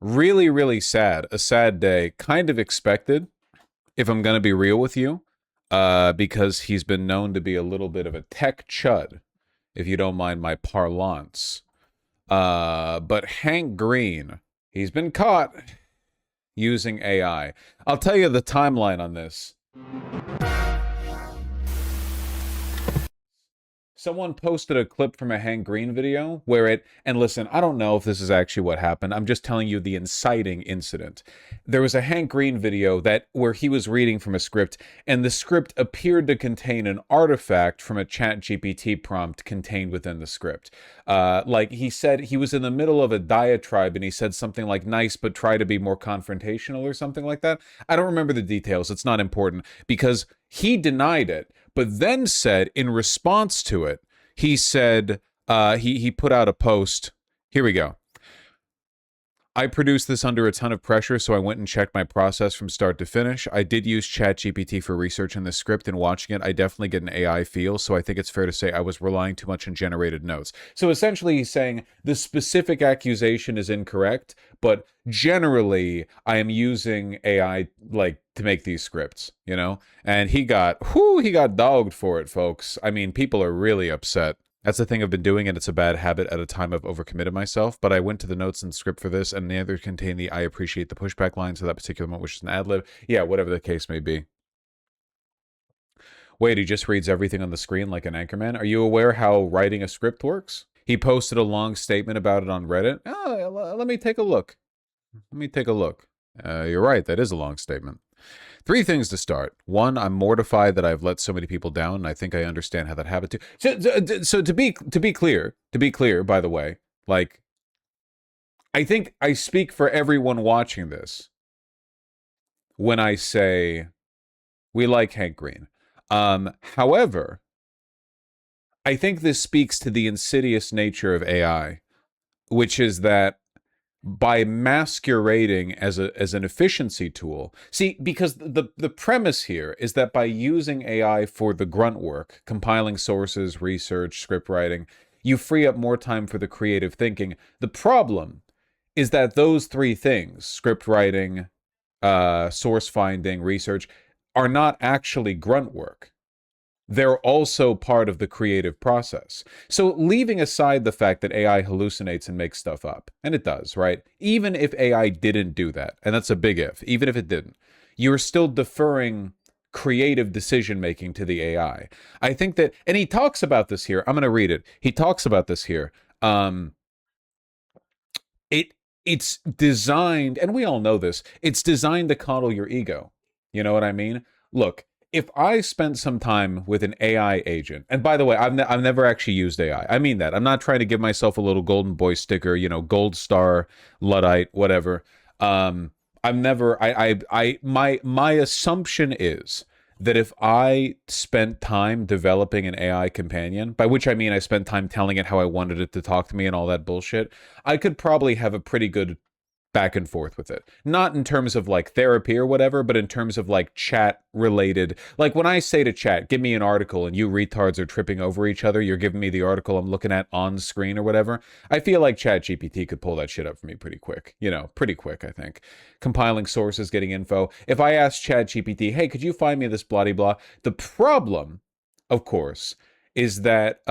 Really, really sad. A sad day. Kind of expected, if I'm going to be real with you, because he's been known to be a little bit of a tech chud, if you don't mind my parlance. But Hank Green, he's been caught using AI. I'll tell you the timeline on this. Someone posted a clip from a Hank Green video where and listen, I don't know if this is actually what happened. I'm just telling you the inciting incident. There was a Hank Green video where he was reading from a script, and the script appeared to contain an artifact from a ChatGPT prompt contained within the script. Like he said, he was in the middle of a diatribe and he said something like nice, but try to be more confrontational or something like that. I don't remember the details. It's not important because he denied it, but then said in response to it, he said, he put out a post. Here we go. I produced this under a ton of pressure, so I went and checked my process from start to finish. I did use ChatGPT for researching the script and watching it. I definitely get an AI feel, so I think it's fair to say I was relying too much on generated notes. So essentially he's saying the specific accusation is incorrect, but generally I am using AI like to make these scripts, you know? And he got dogged for it, folks. I mean, people are really upset. That's the thing I've been doing, and it's a bad habit at a time I've overcommitted myself. But I went to the notes and script for this, and neither contain the I appreciate the pushback line, so that particular one, which is an ad lib. Yeah, whatever the case may be. Wait, he just reads everything on the screen like an anchorman? Are you aware how writing a script works? He posted a long statement about it on Reddit. Oh, let me take a look. You're right, that is a long statement. 3 things to start. 1, I'm mortified that I've let so many people down, and I think I understand how that happened too. So to be clear, by the way, like, I think I speak for everyone watching this when I say we like Hank Green. However, I think this speaks to the insidious nature of AI, which is that by masquerading as an efficiency tool. See, because the premise here is that by using AI for the grunt work, compiling sources, research, script writing, you free up more time for the creative thinking. The problem is that those 3 things, script writing, source finding, research, are not actually grunt work. They're also part of the creative process. So leaving aside the fact that AI hallucinates and makes stuff up, and it does, right? Even if AI didn't do that, and that's a big if, even if it didn't, you're still deferring creative decision-making to the AI. I think that, and he talks about this here, I'm going to read it. He talks about this here. It's designed, and we all know this, it's designed to coddle your ego. You know what I mean? Look, if I spent some time with an AI agent, and by the way, I've never actually used AI. I mean that. I'm not trying to give myself a little golden boy sticker, you know, gold star, Luddite, whatever. I've never, my assumption is that if I spent time developing an AI companion, by which I mean I spent time telling it how I wanted it to talk to me and all that bullshit, I could probably have a pretty good back and forth with it. Not in terms of like therapy or whatever, but in terms of like chat related. Like when I say to chat, give me an article and you retards are tripping over each other, you're giving me the article I'm looking at on screen or whatever. I feel like ChatGPT could pull that shit up for me pretty quick. You know, pretty quick, I think. Compiling sources, getting info. If I ask ChatGPT, hey, could you find me this blah blah? The problem, of course, is that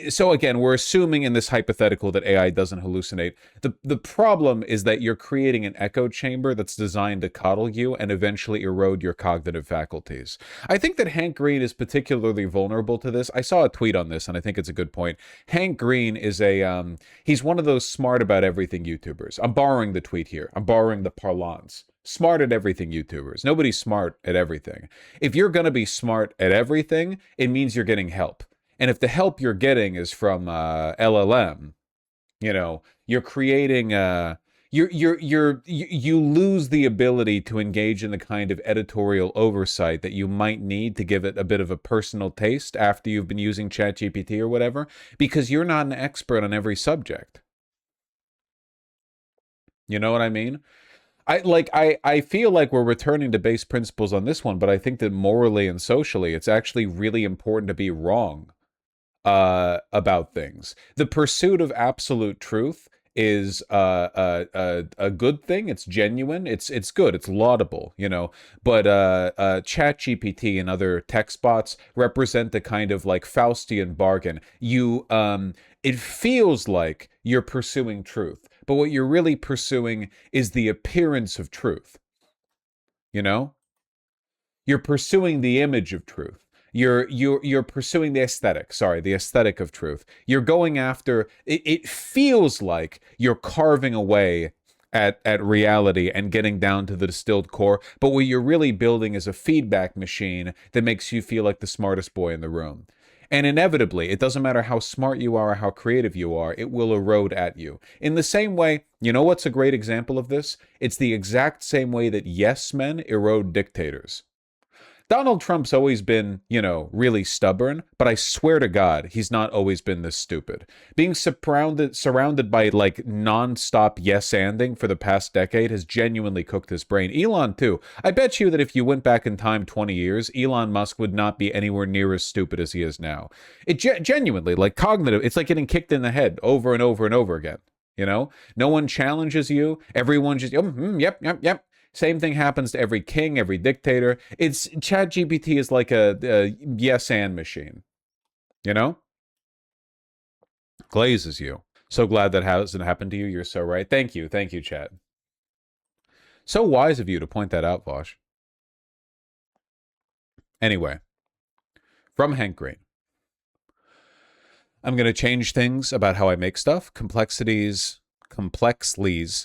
so again, we're assuming in this hypothetical that AI doesn't hallucinate. The problem is that you're creating an echo chamber that's designed to coddle you and eventually erode your cognitive faculties. I think that Hank Green is particularly vulnerable to this. I saw a tweet on this, and I think it's a good point. Hank Green is he's one of those smart about everything YouTubers. I'm borrowing the tweet here. I'm borrowing the parlance. Smart at everything YouTubers. Nobody's smart at everything. If you're going to be smart at everything, it means you're getting help. And if the help you're getting is from LLM, you know, you're creating you lose the ability to engage in the kind of editorial oversight that you might need to give it a bit of a personal taste after you've been using ChatGPT or whatever, because you're not an expert on every subject. You know what I mean? I feel like we're returning to base principles on this one, but I think that morally and socially, it's actually really important to be wrong about things. The pursuit of absolute truth is a good thing. It's genuine. It's good. It's laudable, you know. But ChatGPT and other text bots represent the kind of like Faustian bargain. It feels like you're pursuing truth, but what you're really pursuing is the appearance of truth. You know, you're pursuing the image of truth. You're pursuing the aesthetic. Sorry, the aesthetic of truth. You're going after. It feels like you're carving away at reality and getting down to the distilled core. But what you're really building is a feedback machine that makes you feel like the smartest boy in the room. And inevitably, it doesn't matter how smart you are or how creative you are, it will erode at you. In the same way, you know what's a great example of this? It's the exact same way that yes men erode dictators. Donald Trump's always been, you know, really stubborn, but I swear to God, he's not always been this stupid. Being surrounded by like nonstop yes-anding for the past decade has genuinely cooked his brain. Elon too. I bet you that if you went back in time 20 years, Elon Musk would not be anywhere near as stupid as he is now. It genuinely, like cognitive, it's like getting kicked in the head over and over and over again. You know, no one challenges you. Everyone just, yep. Same thing happens to every king, every dictator. It's ChatGPT is like a yes and machine, you know? Glazes you. So glad that hasn't happened to you. You're so right. Thank you, Chat. So wise of you to point that out, Vosh. Anyway, from Hank Green. I'm going to change things about how I make stuff. Complexly's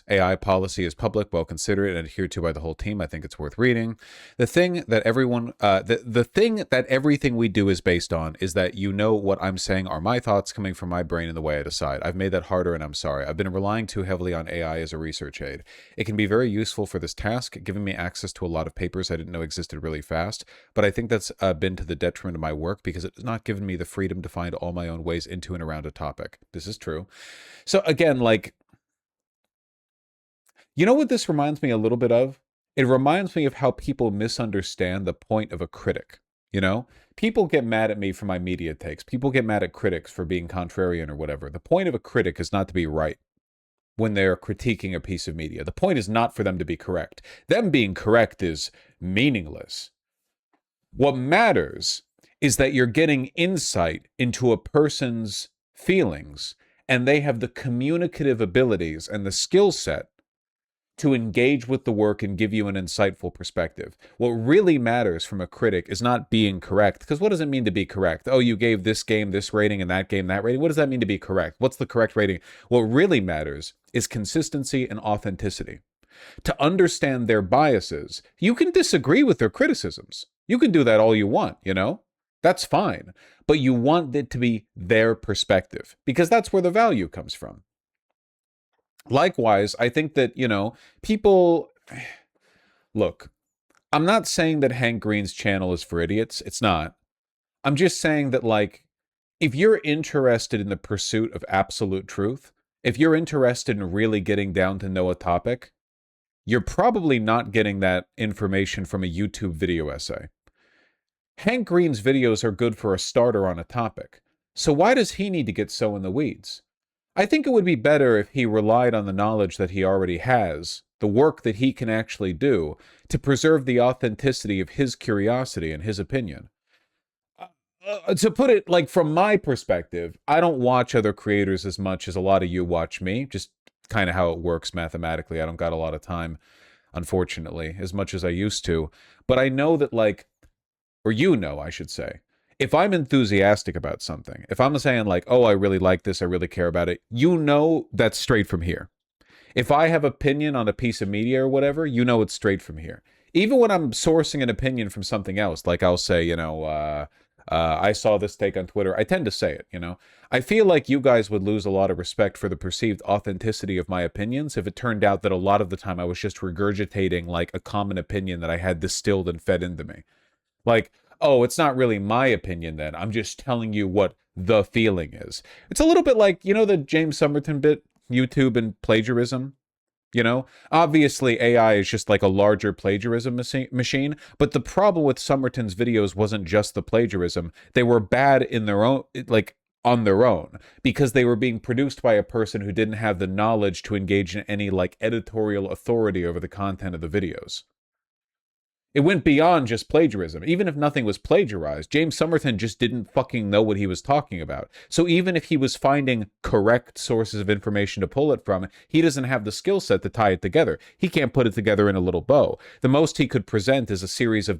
AI policy is public, well considered, and adhered to by the whole team. I think it's worth reading. The thing that the thing that everything we do is based on is that you know what I'm saying are my thoughts coming from my brain and the way I decide. I've made that harder, and I'm sorry. I've been relying too heavily on AI as a research aid. It can be very useful for this task, giving me access to a lot of papers I didn't know existed really fast, but I think that's been to the detriment of my work because it's not given me the freedom to find all my own ways into and around a topic. This is true. So again, like, you know what this reminds me a little bit of? It reminds me of how people misunderstand the point of a critic. You know, people get mad at me for my media takes. People get mad at critics for being contrarian or whatever. The point of a critic is not to be right when they're critiquing a piece of media. The point is not for them to be correct. Them being correct is meaningless. What matters is that you're getting insight into a person's feelings, and they have the communicative abilities and the skill set to engage with the work and give you an insightful perspective. What really matters from a critic is not being correct, because what does it mean to be correct? Oh, you gave this game this rating and that game that rating. What does that mean to be correct? What's the correct rating? What really matters is consistency and authenticity. To understand their biases, you can disagree with their criticisms. You can do that all you want, you know? That's fine. But you want it to be their perspective, because that's where the value comes from. Likewise, I think that, you know, people... Look, I'm not saying that Hank Green's channel is for idiots. It's not. I'm just saying that, like, if you're interested in the pursuit of absolute truth, if you're interested in really getting down to know a topic, you're probably not getting that information from a YouTube video essay. Hank Green's videos are good for a starter on a topic. So why does he need to get so in the weeds? I think it would be better if he relied on the knowledge that he already has, the work that he can actually do, to preserve the authenticity of his curiosity and his opinion. To put it, like, from my perspective, I don't watch other creators as much as a lot of you watch me, just kind of how it works mathematically. I don't got a lot of time, unfortunately, as much as I used to. But I know that, like, or you know, I should say, if I'm enthusiastic about something, if I'm saying like, oh, I really like this, I really care about it, you know that's straight from here. If I have opinion on a piece of media or whatever, you know it's straight from here. Even when I'm sourcing an opinion from something else, like I'll say, you know, I saw this take on Twitter, I tend to say it, you know. I feel like you guys would lose a lot of respect for the perceived authenticity of my opinions if it turned out that a lot of the time I was just regurgitating like a common opinion that I had distilled and fed into me. Like, oh, it's not really my opinion then. I'm just telling you what the feeling is. It's a little bit like, you know, the James Somerton bit, YouTube and plagiarism? You know, obviously AI is just like a larger plagiarism machine, but the problem with Somerton's videos wasn't just the plagiarism. They were bad in their own, like, on their own because they were being produced by a person who didn't have the knowledge to engage in any like editorial authority over the content of the videos. It went beyond just plagiarism. Even if nothing was plagiarized, James Somerton just didn't fucking know what he was talking about. So even if he was finding correct sources of information to pull it from, he doesn't have the skill set to tie it together. He can't put it together in a little bow. The most he could present is a series of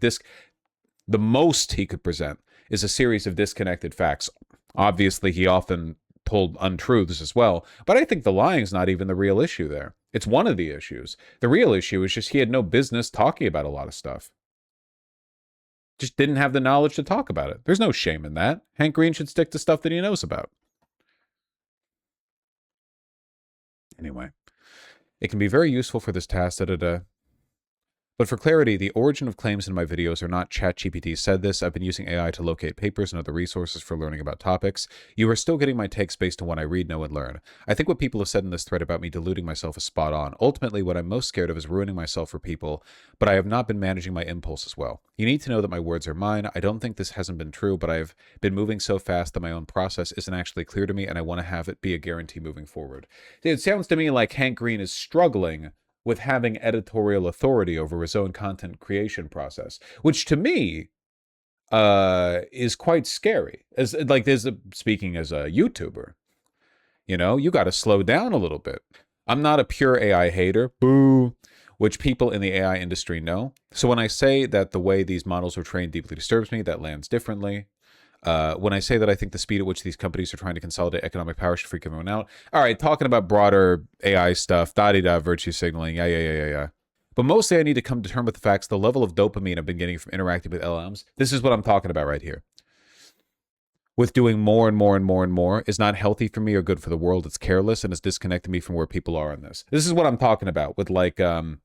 disconnected facts. Obviously, he often told untruths as well, but I think the lying's not even the real issue there. It's one of the issues. The real issue is just he had no business talking about a lot of stuff. Just didn't have the knowledge to talk about it. There's no shame in that. Hank Green should stick to stuff that he knows about. Anyway, it can be very useful for this task. But for clarity, the origin of claims in my videos are not ChatGPT said this. I've been using AI to locate papers and other resources for learning about topics. You are still getting my takes based on what I read, know, and learn. I think what people have said in this thread about me deluding myself is spot on. Ultimately, what I'm most scared of is ruining myself for people, but I have not been managing my impulses well. You need to know that my words are mine. I don't think this hasn't been true, but I've been moving so fast that my own process isn't actually clear to me, and I want to have it be a guarantee moving forward. It sounds to me like Hank Green is struggling with having editorial authority over his own content creation process, which to me is quite scary. Speaking as a YouTuber, you got to slow down a little bit. I'm not a pure AI hater, boo, which people in the AI industry know. So when I say that the way these models are trained deeply disturbs me, that lands differently. When I say that I think the speed at which these companies are trying to consolidate economic power should freak everyone out. All right, talking about broader AI stuff, da-di-da, virtue signaling, yeah. But mostly I need to come to terms with the facts, the level of dopamine I've been getting from interacting with LLMs. This is what I'm talking about right here. With doing more and more and more and more is not healthy for me or good for the world. It's careless and it's disconnected me from where people are in this. This is what I'm talking about with like an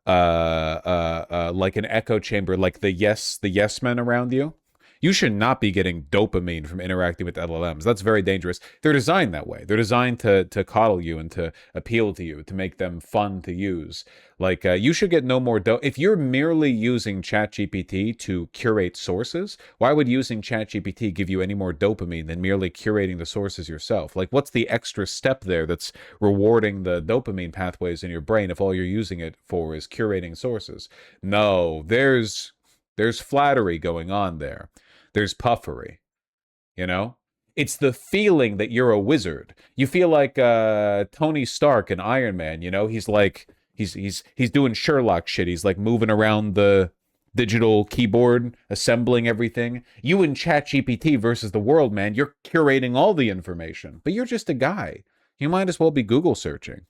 echo chamber, like the yes men around you. You should not be getting dopamine from interacting with LLMs. That's very dangerous. They're designed that way. They're designed to coddle you and to appeal to you, to make them fun to use. Like, you should get no more if you're merely using ChatGPT to curate sources, why would using ChatGPT give you any more dopamine than merely curating the sources yourself? Like, what's the extra step there that's rewarding the dopamine pathways in your brain if all you're using it for is curating sources? No, there's flattery going on there. There's puffery, It's the feeling that you're a wizard. You feel like Tony Stark in Iron Man, He's like, he's doing Sherlock shit. He's like moving around the digital keyboard, assembling everything. You and ChatGPT versus the world, man. You're curating all the information, but you're just a guy. You might as well be Google searching.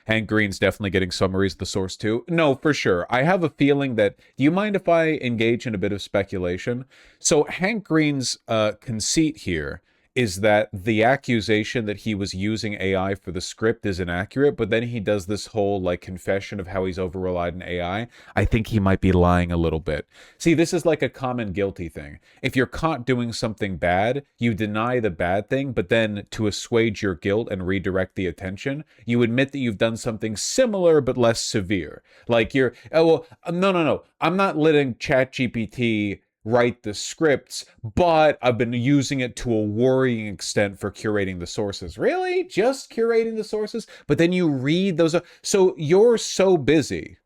Hank Green's definitely getting summaries of the source too. No, for sure. I have a feeling that... Do you mind if I engage in a bit of speculation? So Hank Green's conceit here is that the accusation that he was using AI for the script is inaccurate, but then he does this whole like confession of how he's over-relied on AI. I think he might be lying a little bit. See, this is like a common guilty thing. If you're caught doing something bad, you deny the bad thing, but then to assuage your guilt and redirect the attention, you admit that you've done something similar but less severe. Like no, I'm not letting ChatGPT write the scripts, but I've been using it to a worrying extent for curating the sources. Really? Just curating the sources? But then you read those. So you're so busy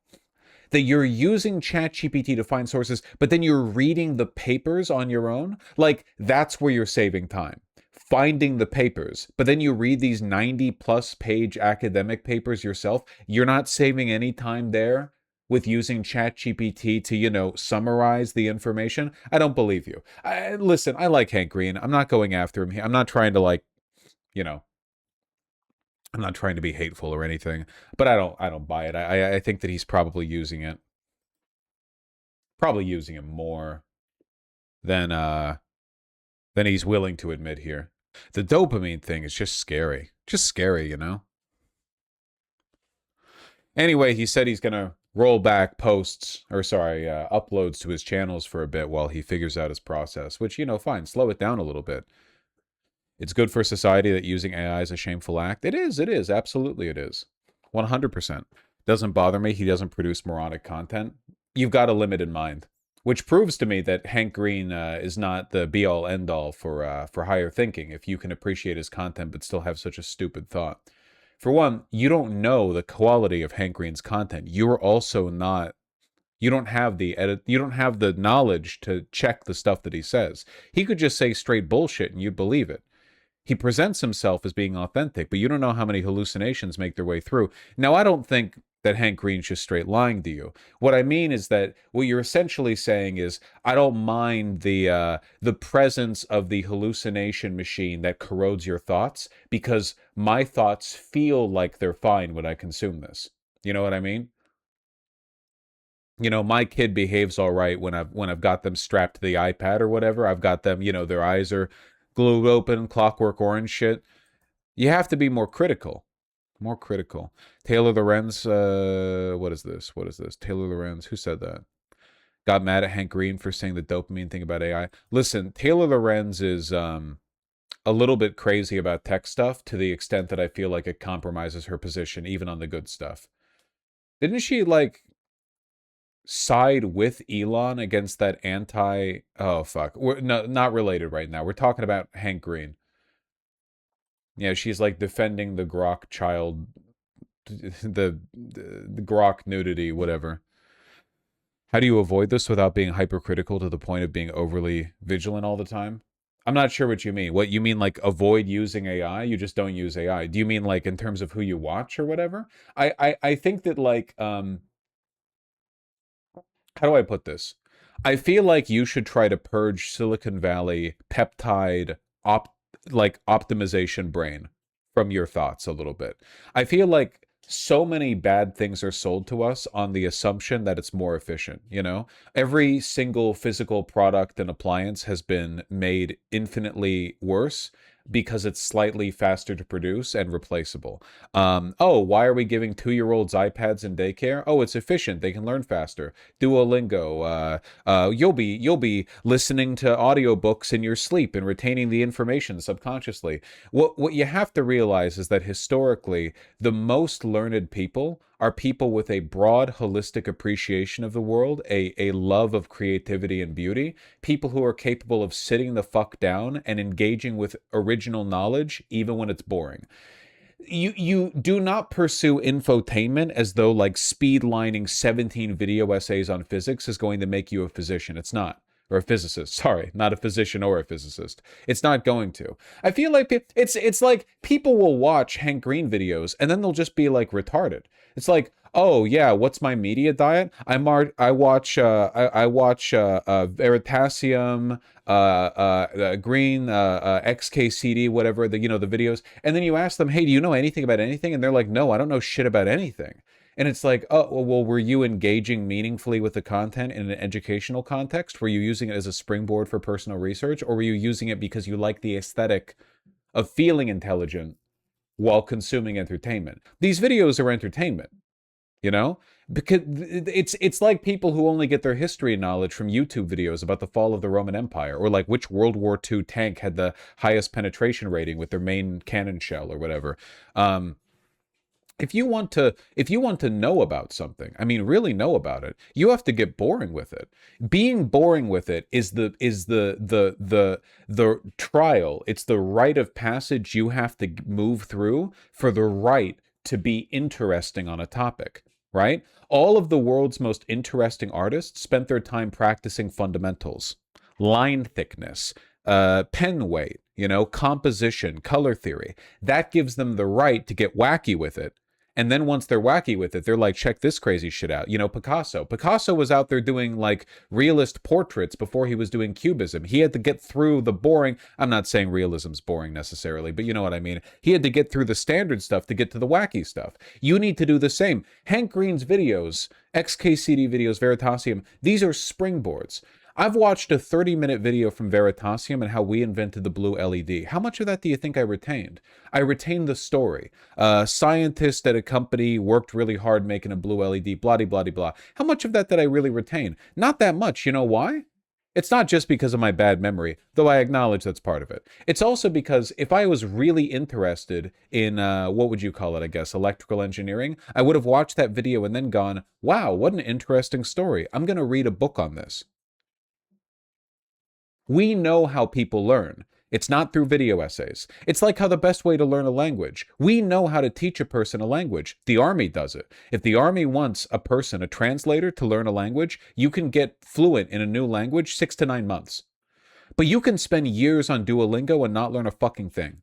that you're using ChatGPT to find sources, but then you're reading the papers on your own? Like, that's where you're saving time. Finding the papers, but then you read these 90-plus page academic papers yourself. You're not saving any time there with using ChatGPT to, summarize the information. I don't believe you. Listen, I like Hank Green. I'm not going after him. I'm not trying to I'm not trying to be hateful or anything, but I don't buy it. I think that he's probably using it more than he's willing to admit here. The dopamine thing is just scary. Just scary, Anyway, he said he's going to roll back uploads to his channels for a bit while he figures out his process, which, fine, slow it down a little bit. It's good for society that using AI is a shameful act. It is, absolutely it is. 100%. Doesn't bother me. He doesn't produce moronic content. You've got a limit in mind which proves to me that Hank Green is not the be all end all for higher thinking. If you can appreciate his content but still have such a stupid thought, for one, you don't know the quality of Hank Green's content. You're also not. You don't have the edit. You don't have the knowledge to check the stuff that he says. He could just say straight bullshit and you'd believe it. He presents himself as being authentic, but you don't know how many hallucinations make their way through. Now, I don't think that Hank Green's just straight lying to you. What I mean is that what you're essentially saying is, I don't mind the presence of the hallucination machine that corrodes your thoughts because my thoughts feel like they're fine when I consume this. You know what I mean? My kid behaves all right when I've got them strapped to the iPad or whatever. I've got them, their eyes are glued open, Clockwork Orange shit. You have to be more critical. More critical. Taylor Lorenz, what is this? What is this? Taylor Lorenz, who said that? Got mad at Hank Green for saying the dopamine thing about AI. Listen, Taylor Lorenz is a little bit crazy about tech stuff to the extent that I feel like it compromises her position, even on the good stuff. Didn't she, like, side with Elon against that oh fuck, we're not related right now, we're talking about Hank Green. Yeah, she's like defending the Grok child, the Grok nudity, whatever. How do you avoid this without being hypercritical to the point of being overly vigilant all the time? I'm not sure what you mean. What you mean, like avoid using AI? You just don't use AI. Do you mean like in terms of who you watch or whatever? I think that like how do I put this? I feel like you should try to purge Silicon Valley peptide optimization brain from your thoughts a little bit. I feel like so many bad things are sold to us on the assumption that it's more efficient, Every single physical product and appliance has been made infinitely worse because it's slightly faster to produce and replaceable. Oh, why are we giving 2-year-olds iPads in daycare? Oh, it's efficient. They can learn faster. Duolingo. You'll be listening to audiobooks in your sleep and retaining the information subconsciously. What you have to realize is that historically, the most learned people are people with a broad, holistic appreciation of the world, a love of creativity and beauty, people who are capable of sitting the fuck down and engaging with original knowledge, even when it's boring. You do not pursue infotainment as though like speed lining 17 video essays on physics is going to make you a physician. It's not. Or a physicist. Sorry, not a physician or a physicist. It's not going to. I feel like it's like people will watch Hank Green videos and then they'll just be like retarded. It's like, oh yeah, what's my media diet? I watch Veritasium, Green, XKCD, whatever, the videos, and then you ask them, hey, do you know anything about anything? And they're like, no, I don't know shit about anything. And it's like, oh, well, were you engaging meaningfully with the content in an educational context? Were you using it as a springboard for personal research? Or were you using it because you like the aesthetic of feeling intelligent while consuming entertainment? These videos are entertainment, because it's like people who only get their history knowledge from YouTube videos about the fall of the Roman Empire, or like which World War II tank had the highest penetration rating with their main cannon shell or whatever. If you want to know about something, I mean really know about it, you have to get boring with it. Being boring with it is the trial. It's the rite of passage you have to move through for the right to be interesting on a topic, right? All of the world's most interesting artists spent their time practicing fundamentals, line thickness, pen weight, composition, color theory. That gives them the right to get wacky with it. And then once they're wacky with it, they're like, check this crazy shit out. Picasso. Picasso was out there doing like realist portraits before he was doing cubism. He had to get through the boring. I'm not saying realism's boring necessarily, but you know what I mean. He had to get through the standard stuff to get to the wacky stuff. You need to do the same. Hank Green's videos, XKCD videos, Veritasium, these are springboards. I've watched a 30-minute video from Veritasium and how we invented the blue LED. How much of that do you think I retained? I retained the story. Scientists at a company worked really hard making a blue LED, blah, blah, blah, blah. How much of that did I really retain? Not that much. You know why? It's not just because of my bad memory, though I acknowledge that's part of it. It's also because if I was really interested in, what would you call it, I guess, electrical engineering, I would have watched that video and then gone, wow, what an interesting story. I'm going to read a book on this. We know how people learn. It's not through video essays. It's like how the best way to learn a language. We know how to teach a person a language. The army does it. If the army wants a person, a translator, to learn a language, you can get fluent in a new language 6 to 9 months. But you can spend years on Duolingo and not learn a fucking thing.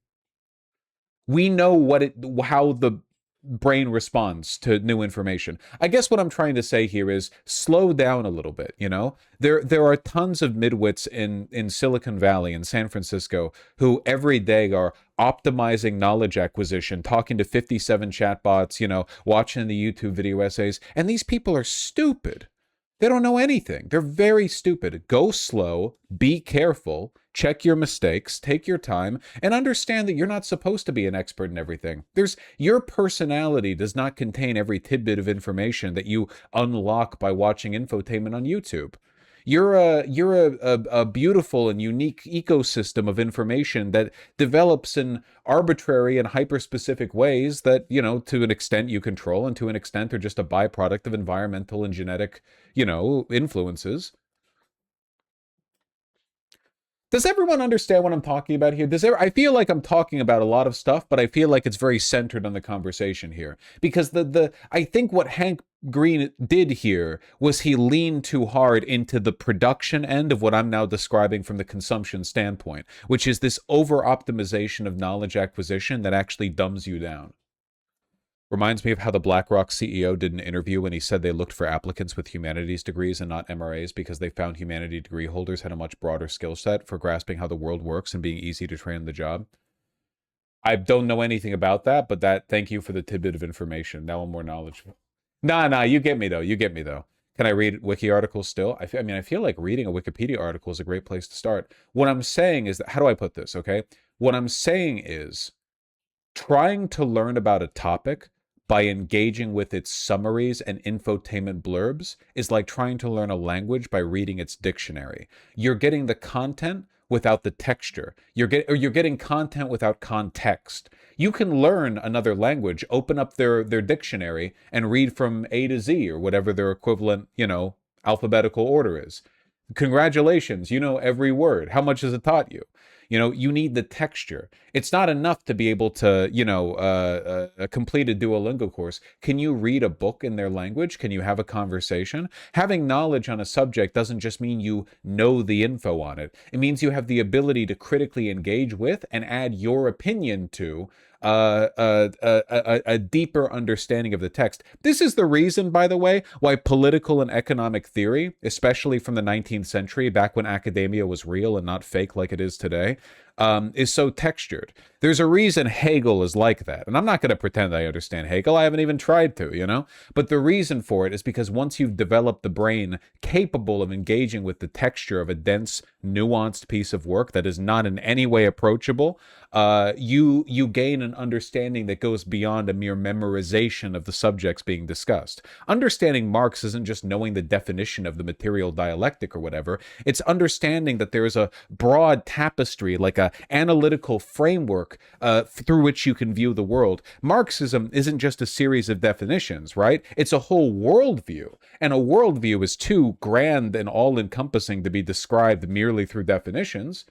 We know how the brain responds to new information. I guess what I'm trying to say here is slow down a little bit, you know? There are tons of midwits in Silicon Valley and San Francisco who every day are optimizing knowledge acquisition, talking to 57 chatbots, you know, watching the YouTube video essays, and these people are stupid. They don't know anything. They're very stupid. Go slow, be careful, check your mistakes, take your time, and understand that you're not supposed to be an expert in everything. Your personality does not contain every tidbit of information that you unlock by watching infotainment on YouTube. You're a beautiful and unique ecosystem of information that develops in arbitrary and hyper-specific ways that, you know, to an extent you control, and to an extent are just a byproduct of environmental and genetic, you know, influences. Does everyone understand what I'm talking about here? I feel like I'm talking about a lot of stuff, but I feel like it's very centered on the conversation here. Because I think what Hank Green did here was he leaned too hard into the production end of what I'm now describing from the consumption standpoint, which is this over-optimization of knowledge acquisition that actually dumbs you down. Reminds me of how the BlackRock CEO did an interview when he said they looked for applicants with humanities degrees and not MRAs because they found humanity degree holders had a much broader skill set for grasping how the world works and being easy to train in the job. I don't know anything about that, but thank you for the tidbit of information. Now I'm more knowledgeable. Nah, you get me though. You get me though. Can I read wiki articles still? I mean, I feel like reading a Wikipedia article is a great place to start. What I'm saying is that, how do I put this, okay? What I'm saying is trying to learn about a topic by engaging with its summaries and infotainment blurbs is like trying to learn a language by reading its dictionary. You're getting the content without the texture. You're getting content without context. You can learn another language, open up their dictionary and read from A to Z or whatever their equivalent, you know, alphabetical order is. Congratulations, you know every word. How much has it taught you? You know, you need the texture. It's not enough to be able to, you know, complete a Duolingo course. Can you read a book in their language? Can you have a conversation? Having knowledge on a subject doesn't just mean you know the info on it. It means you have the ability to critically engage with and add your opinion to a deeper understanding of the text. This is the reason, by the way, why political and economic theory, especially from the 19th century, back when academia was real and not fake like it is today, is so textured. There's a reason Hegel is like that. And I'm not going to pretend I understand Hegel. I haven't even tried to, you know? But the reason for it is because once you've developed the brain capable of engaging with the texture of a dense, nuanced piece of work that is not in any way approachable, you gain an understanding that goes beyond a mere memorization of the subjects being discussed. Understanding Marx isn't just knowing the definition of the material dialectic or whatever. It's understanding that there is a broad tapestry, like a analytical framework through which you can view the world. Marxism isn't just a series of definitions, right? It's a whole worldview. And a worldview is too grand and all-encompassing to be described merely through definitions.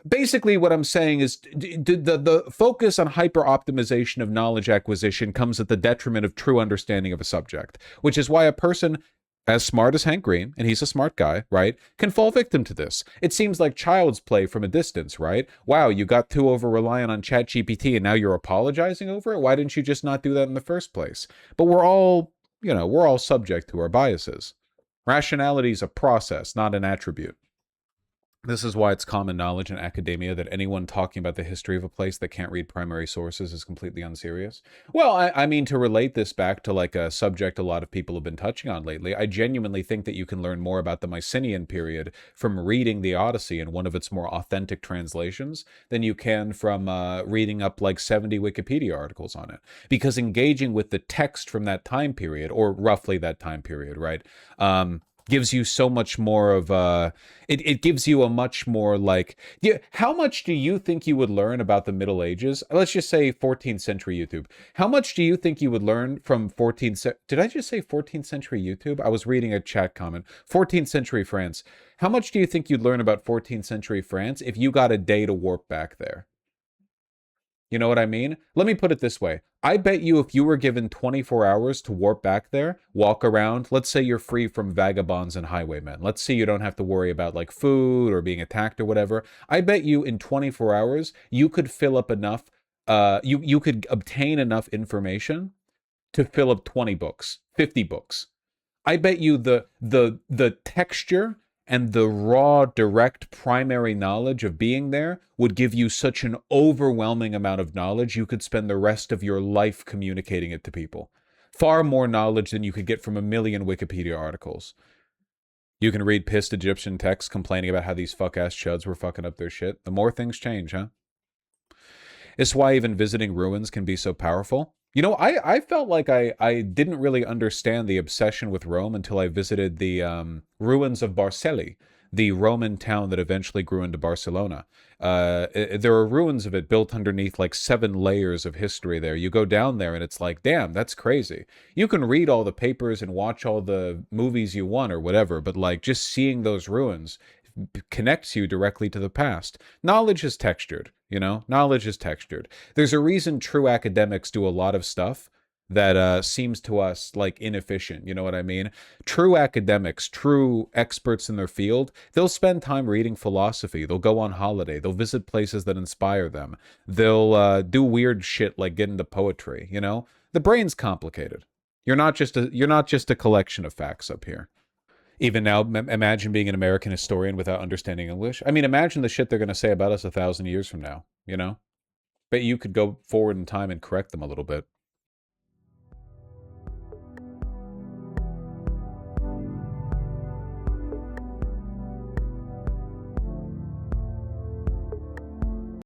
Basically, what I'm saying is the focus on hyper-optimization of knowledge acquisition comes at the detriment of true understanding of a subject, which is why a person as smart as Hank Green, and he's a smart guy, right, can fall victim to this. It seems like child's play from a distance, right? Wow, you got too over-reliant on ChatGPT and now you're apologizing over it? Why didn't you just not do that in the first place? But we're all, you know, we're all subject to our biases. Rationality is a process, not an attribute. This is why it's common knowledge in academia that anyone talking about the history of a place that can't read primary sources is completely unserious. Well, I mean, to relate this back to like a subject a lot of people have been touching on lately, I genuinely think that you can learn more about the Mycenaean period from reading the Odyssey in one of its more authentic translations than you can from reading up like 70 Wikipedia articles on it. Because engaging with the text from that time period, or roughly that time period, right? gives you so much more of it gives you a much more like, yeah, how much do you think you would learn about the Middle Ages? Let's just say 14th century YouTube. How much do you think you would learn from 14th did I just say 14th century YouTube? I was reading a chat comment. 14th century France. How much do you think you'd learn about 14th century France if you got a day to warp back there? You know what I mean? Let me put it this way. I bet you if you were given 24 hours to warp back there, walk around, let's say you're free from vagabonds and highwaymen. Let's say you don't have to worry about like food or being attacked or whatever. I bet you in 24 hours, you could fill up enough, you could obtain enough information to fill up 20 books, 50 books. I bet you the texture and the raw, direct, primary knowledge of being there would give you such an overwhelming amount of knowledge you could spend the rest of your life communicating it to people. Far more knowledge than you could get from a million Wikipedia articles. You can read pissed Egyptian texts complaining about how these fuck-ass chuds were fucking up their shit. The more things change, huh? It's why even visiting ruins can be so powerful. You know, I felt like I didn't really understand the obsession with Rome until I visited the ruins of Barcelli, the Roman town that eventually grew into Barcelona. There are ruins of it built underneath like 7 layers of history there. You go down there and it's like, damn, that's crazy. You can read all the papers and watch all the movies you want or whatever, but like just seeing those ruins connects you directly to the past. Knowledge is textured, you know? Knowledge is textured. There's a reason true academics do a lot of stuff that seems to us like inefficient, you know what I mean? True academics, true experts in their field, they'll spend time reading philosophy, they'll go on holiday, they'll visit places that inspire them, they'll do weird shit like get into poetry, you know? The brain's complicated. You're not just a collection of facts up here. Even now, imagine being an American historian without understanding English. I mean, imagine the shit they're going to say about us 1,000 years from now, you know? Bet you could go forward in time and correct them a little bit.